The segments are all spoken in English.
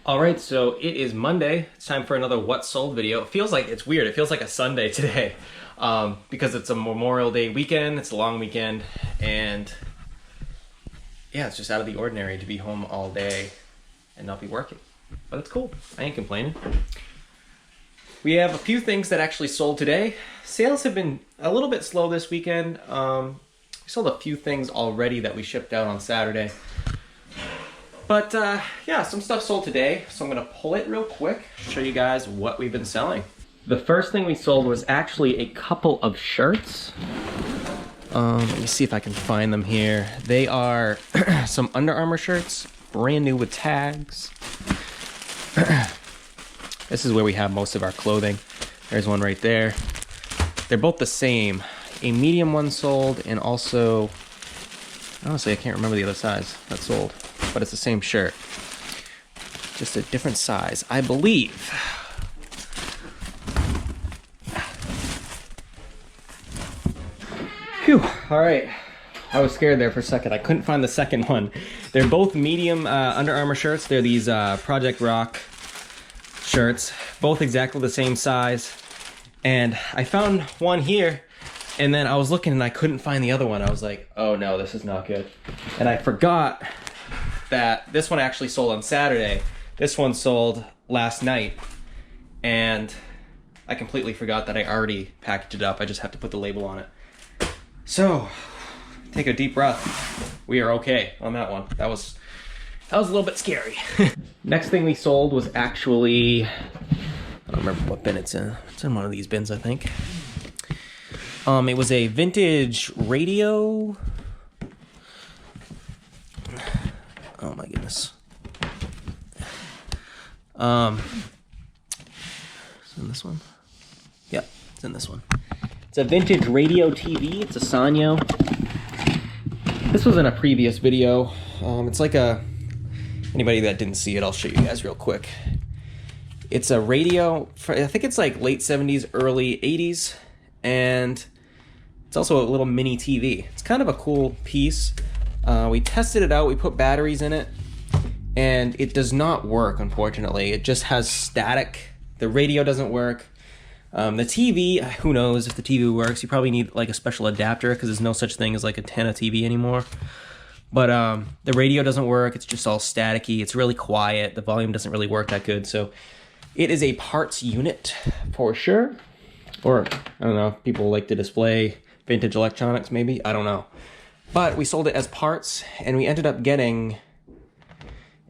All right, so it is Monday. It's time for another What Sold video. It feels like, it's weird, it feels like a Sunday today because it's a Memorial Day weekend, it's a long weekend, and yeah, it's just out of the ordinary to be home all day and not be working. But it's cool, I ain't complaining. We have a few things that actually sold today. Sales have been a little bit slow this weekend. We sold a few things already that we shipped out on Saturday. But yeah, some stuff sold today, so I'm gonna pull it real quick, show you guys what we've been selling. The first thing we sold was actually a couple of shirts. Let me see if I can find them here. They are some Under Armour shirts, brand new with tags. This is where we have most of our clothing. There's one right there. They're both the same. A medium one sold, and also, honestly, I can't remember the other size that sold. But it's the same shirt, just a different size, I believe. Phew, all right. I was scared there for a second. I couldn't find the second one. They're both medium Under Armour shirts. They're these Project Rock shirts, both exactly the same size. And I found one here, and then I was looking and I couldn't find the other one. I was like, oh no, this is not good. And I forgot that this one actually sold on Saturday. This one sold last night, and I completely forgot that I already packaged it up. I just have to put the label on it. So, take a deep breath. We are okay on that one. That was a little bit scary. Next thing we sold was actually, I don't remember what bin it's in. It's in one of these bins, I think. It was a vintage radio. Oh my goodness. It's in this one? Yep, it's in this one. It's a vintage radio TV. It's a Sanyo. This was in a previous video. It's like anybody that didn't see it, I'll show you guys real quick. It's a radio, I think it's like late 70s, early 80s, and it's also a little mini TV. It's kind of a cool piece. We tested it out, we put batteries in it, and it does not work, unfortunately. It just has static. The radio doesn't work. The TV, who knows if the TV works. You probably need like a special adapter because there's no such thing as like a antenna TV anymore. But the radio doesn't work. It's just all staticky. It's really quiet. The volume doesn't really work that good. So it is a parts unit for sure. Or, I don't know, people like to display vintage electronics maybe. I don't know. But we sold it as parts, and we ended up getting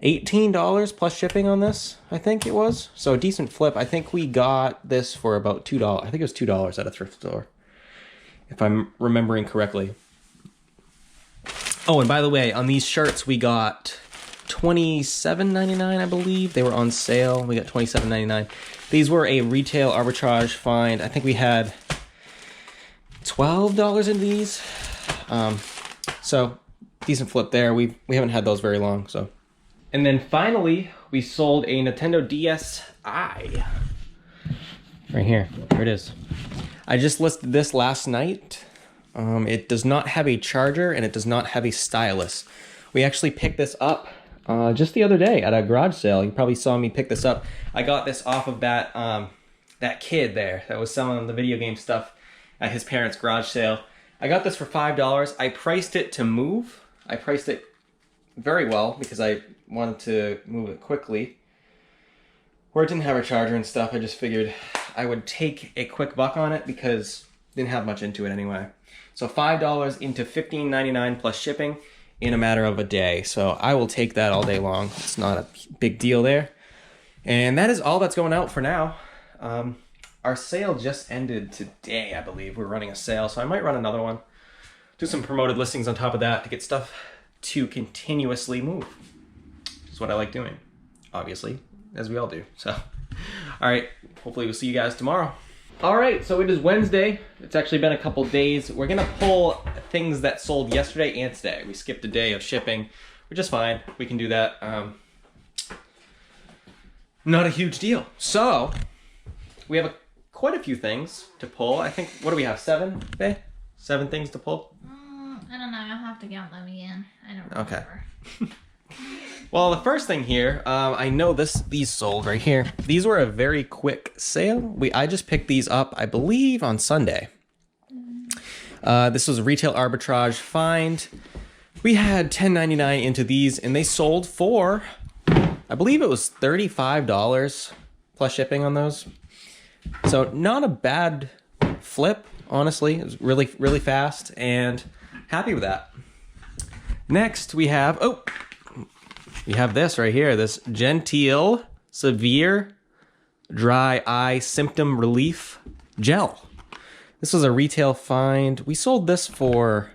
$18 plus shipping on this, I think it was. So a decent flip. I think we got this for about $2. I think it was $2 at a thrift store, if I'm remembering correctly. Oh, and by the way, on these shirts, we got $27.99, I believe. They were on sale. We got $27.99. These were a retail arbitrage find. I think we had $12 in these. So decent flip there. We haven't had those very long, so. And then finally, we sold a Nintendo DSi. Right here, there it is. I just listed this last night. It does not have a charger, and it does not have a stylus. We actually picked this up just the other day at a garage sale. You probably saw me pick this up. I got this off of that kid there that was selling the video game stuff at his parents' garage sale. I got this for $5. I priced it to move. I priced it very well because I wanted to move it quickly. Where it didn't have a charger and stuff, I just figured I would take a quick buck on it because it didn't have much into it anyway. So $5 into $15.99 plus shipping in a matter of a day. So I will take that all day long. It's not a big deal there. And that is all that's going out for now. Our sale just ended today, I believe. We're running a sale, so I might run another one. Do some promoted listings on top of that to get stuff to continuously move. Which is what I like doing, obviously, as we all do. So, all right, hopefully we'll see you guys tomorrow. All right, so it is Wednesday. It's actually been a couple days. We're gonna pull things that sold yesterday and today. We skipped a day of shipping, which is fine. We can do that. Not a huge deal. So, we have quite a few things to pull. I think, what do we have, 7, Faye? 7 things to pull? I don't know. I'll have to count them again. I don't remember. Okay. Well, the first thing here, I know these sold right here. These were a very quick sale. I just picked these up, I believe, on Sunday. This was a retail arbitrage find. We had $10.99 into these, and they sold for, I believe it was $35 plus shipping on those. So not a bad flip, honestly. It was really, really fast, and happy with that. Next, we have this right here, this Genteel Severe Dry Eye Symptom Relief Gel. This was a retail find. We sold this for,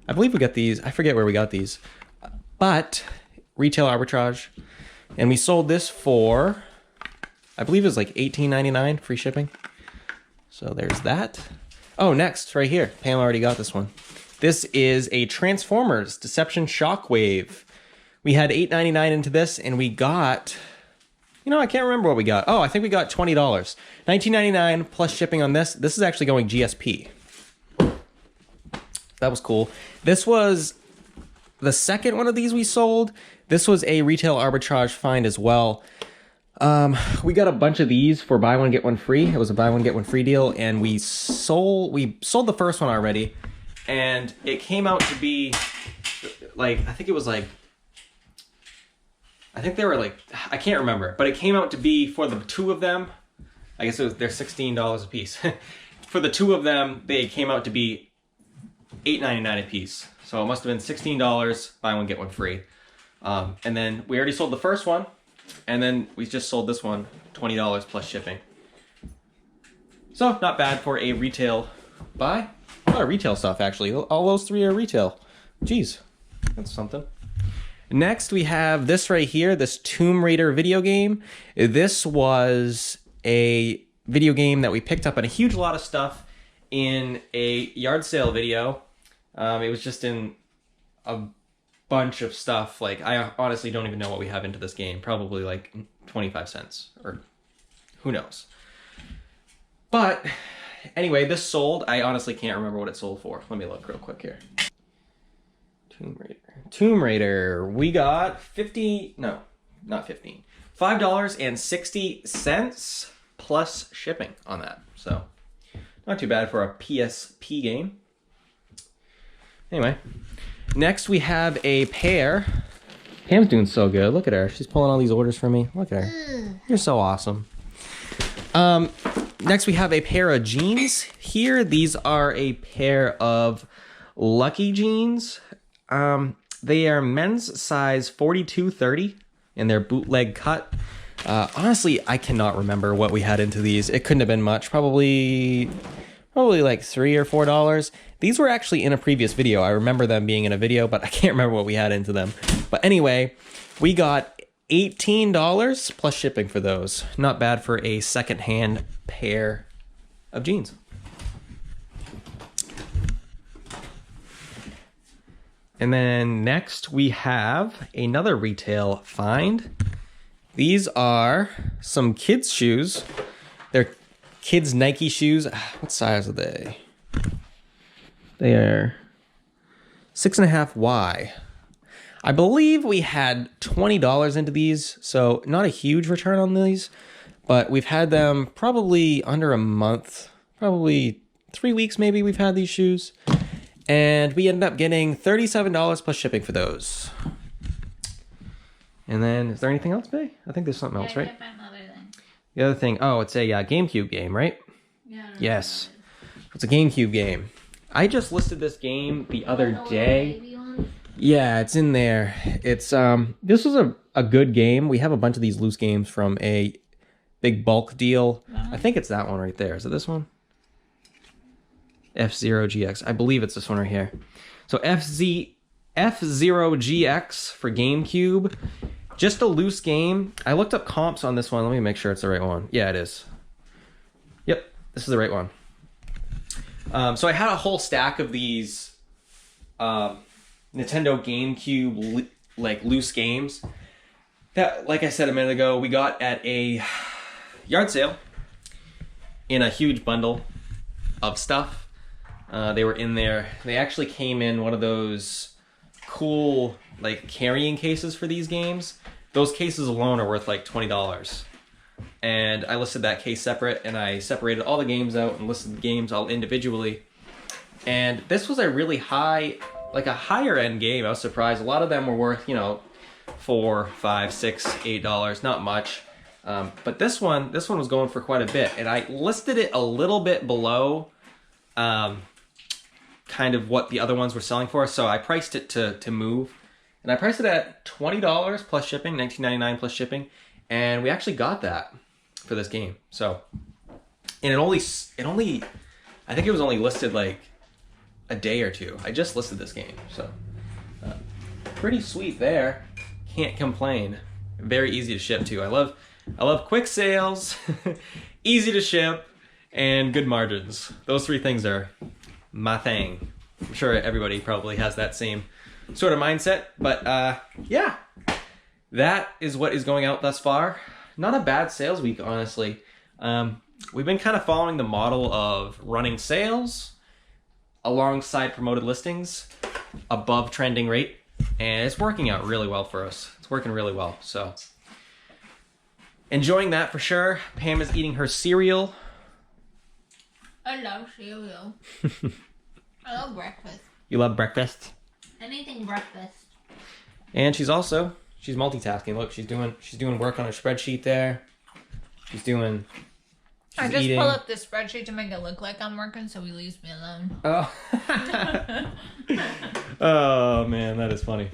I believe we got these, I forget where we got these, but retail arbitrage. And we sold this for, I believe it was like $18.99 free shipping. So there's that. Oh, next, right here. Pam already got this one. This is a Transformers Deception Shockwave. We had $8.99 into this, and we got, I can't remember what we got. Oh, I think we got $20. $19.99 plus shipping on this. This is actually going GSP. That was cool. This was the second one of these we sold. This was a retail arbitrage find as well. We got a bunch of these for buy one, get one free. It was a buy one, get one free deal, and we sold the first one already, and it came out to be like, I think they were like, I can't remember, but it came out to be for the two of them. I guess they're $16 a piece. For the two of them, they came out to be $8.99 a piece. So it must have been $16, buy one, get one free. And then we already sold the first one, and then we just sold this one, $20 plus shipping. So not bad for a retail buy. A lot of retail stuff, actually. All those three are retail. Jeez, that's something. Next, we have this right here, this Tomb Raider video game. This was a video game that we picked up on a huge lot of stuff in a yard sale video. It was just in a bunch of stuff. Like, I honestly don't even know what we have into this game. Probably like 25 cents, or who knows. But anyway, this sold. I honestly can't remember what it sold for. Let me look real quick here. Tomb Raider. We got $5.60 plus shipping on that. So not too bad for a PSP game. Anyway, next we have a pair. Pam's doing so good. Look at her. She's pulling all these orders for me. Look at her. You're so awesome. Next we have a pair of jeans here. These are a pair of Lucky jeans. They are men's size 42-30 and they're bootleg cut. Honestly, I cannot remember what we had into these. It couldn't have been much. Probably like $3 or $4. These were actually in a previous video. I remember them being in a video, but I can't remember what we had into them. But anyway, we got $18 plus shipping for those. Not bad for a secondhand pair of jeans. And then next we have another retail find. These are some kids' shoes. They're kids' Nike shoes. What size are they? They are 6.5Y. I believe we had $20 into these, so not a huge return on these, but we've had them probably under a month, probably 3 weeks maybe we've had these shoes. And we ended up getting $37 plus shipping for those. And then, is there anything else, Bae? I think there's something else, right? The other thing, oh, it's a GameCube game, right? Yeah. Yes. It's a GameCube game. I just listed this game the other day. Yeah, it's in there. It's this was a good game. We have a bunch of these loose games from a big bulk deal. I think it's that one right there. Is it this one? F-Zero GX. I believe it's this one right here. So F-Zero GX for GameCube. Just a loose game. I looked up comps on this one. Let me make sure it's the right one. Yeah, it is. Yep, this is the right one. So I had a whole stack of these Nintendo GameCube like loose games that, like I said a minute ago, we got at a yard sale in a huge bundle of stuff. They were in there. They actually came in one of those cool like carrying cases for these games. Those cases alone are worth like $20. And I listed that case separate, and I separated all the games out and listed the games all individually. And this was a really high, like a higher end game. I was surprised. A lot of them were worth, you know, $4, $5, $6, $8, not much. But this one was going for quite a bit, and I listed it a little bit below kind of what the other ones were selling for. So I priced it to move, and I priced it at $20 plus shipping, $19.99 plus shipping, and we actually got that for this game. So, and it only I think it was only listed like a day or two. I just listed this game, so pretty sweet there. Can't complain. Very easy to ship too. I love quick sales, easy to ship, and good margins. Those three things are my thing. I'm sure everybody probably has that same sort of mindset, but yeah, that is what is going out thus far. Not a bad sales week, honestly. We've been kind of following the model of running sales alongside promoted listings above trending rate, and it's working out really well for us. It's working really well, so enjoying that for sure. Pam is eating her cereal. I love cereal. I love breakfast. You love breakfast? Anything breakfast. And she's multitasking. Look, she's doing work on her spreadsheet there. She's I just eating. pull up the spreadsheet to make it look like I'm working, so he leaves me alone. Oh. Oh man, that is funny.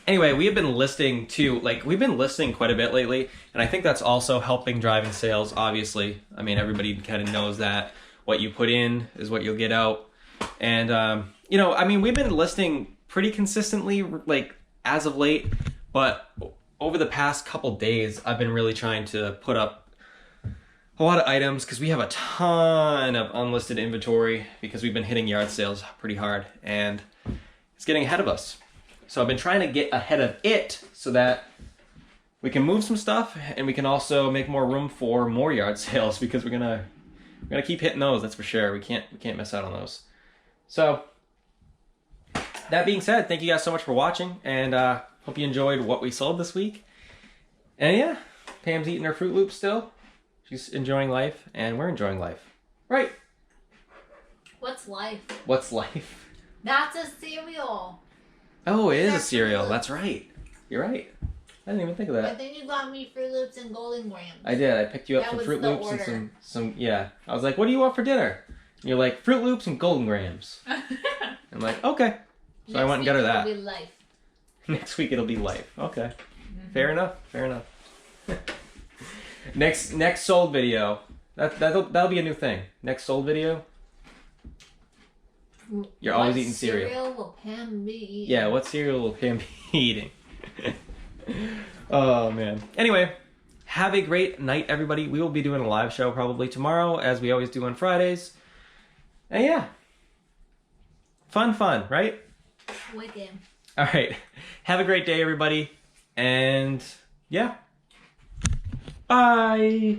Anyway, we've been listing quite a bit lately, and I think that's also helping driving sales, obviously. I mean, everybody kind of knows that what you put in is what you'll get out. And, you know, I mean, we've been listing pretty consistently, like, as of late, but over the past couple days, I've been really trying to put up a lot of items because we have a ton of unlisted inventory because we've been hitting yard sales pretty hard, and it's getting ahead of us. So I've been trying to get ahead of it so that we can move some stuff, and we can also make more room for more yard sales, because we're gonna keep hitting those. That's for sure. We can't miss out on those. So that being said, thank you guys so much for watching, and hope you enjoyed what we sold this week. And yeah, Pam's eating her Fruit Loops still. She's enjoying life, and we're enjoying life. Right? What's life? What's life? That's a cereal. Oh, it is a That's cereal. Fruit Loops. That's right. You're right. I didn't even think of I that. think you got me Fruit Loops and Golden Grams. I did. I picked you up That some was Fruit the Loops order. and some yeah. I was like, what do you want for dinner? And you're like, Fruit Loops and Golden Grams. I'm like, okay. So I went and got her that. It'll be life. Next week it'll be life. Okay. Fair enough. Next sold video. That'll be a new thing. Next sold video. You're always eating cereal. What cereal will Pam be eating? Yeah, what cereal will Pam be eating? Oh man. Anyway, have a great night, everybody. We will be doing a live show probably tomorrow, as we always do on Fridays. And yeah, fun, right? Wicked. All right. Have a great day, everybody. And yeah. Bye.